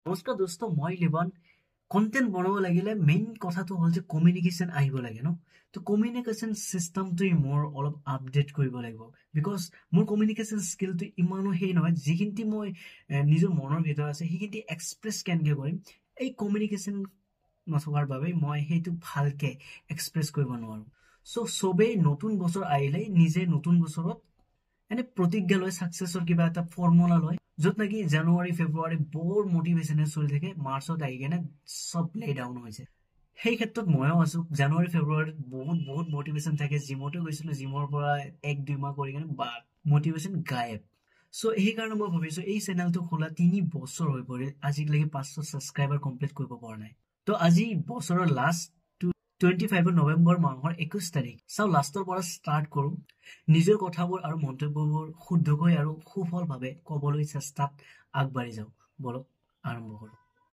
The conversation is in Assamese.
নমস্কাৰ দোস্ত, মই লিবন। কন্টেন্ট বনাব লাগিলে মেইন কথাটো হ'ল যে কমিউনিকেশ্যন আহিব লাগে ন। তো কমিউনিকেশ্যন চিষ্টেমটো মোৰ অলপ আপডেট কৰিব লাগিব, বিকজ মোৰ কমিউনিকেশ্যন স্কিলটো ইমানো সেই নহয়। যিখিনি মই নিজৰ মনৰ ভিতৰত আছে সেইখিনি এক্সপ্ৰেছ কেনেকৈ কৰিম, এই কমিউনিকেশ্যন নথকাৰ বাবে মই সেইটো ভালকে এক্সপ্ৰেছ কৰিব নোৱাৰোঁ। চবেই নতুন বছৰ আহিলে নিজে নতুন বছৰত এনে প্ৰতিজ্ঞা লয়, ছাকচেছৰ কিবা এটা ফৰ্মুলা লয়, য'ত নেকি জানুৱাৰী ফেব্ৰুৱাৰী বৰ মটিভেশ্যনে চলি থাকে, মাৰ্চত আহি কেনে চব লে ডাউন হৈছে। সেই ক্ষেত্ৰত ময়ো আছো। জানুৱাৰী ফেব্ৰুৱাৰীত বহুত মটিভেশ্যন থাকে। জিমতো গৈছিলো, জিমৰ পৰা 1-2 মাহ কৰি কেনে বা মটিভেশ্যন গায়েব। সেইকাৰণে মই ভাবিছো এই চেনেলটো খোলা 3 বছৰ হৈ পৰিল, আজিলৈকে 500 ছাবস্ক্ৰাইবাৰ কমপ্লিট কৰিব পৰা নাই। তো আজি বছৰৰ লাষ্ট 25 নৱেম্বৰ মাহৰ 21 তাৰিখ চাও, লাষ্টৰ পৰা ষ্টাৰ্ট কৰো। নিজৰ কথাবোৰ আৰু মন্তব্যবোৰ শুদ্ধকৈ আৰু সুফলভাৱে ক'বলৈ চেষ্টাত আগবাঢ়ি যাওঁ। বলক আৰম্ভ কৰোঁ।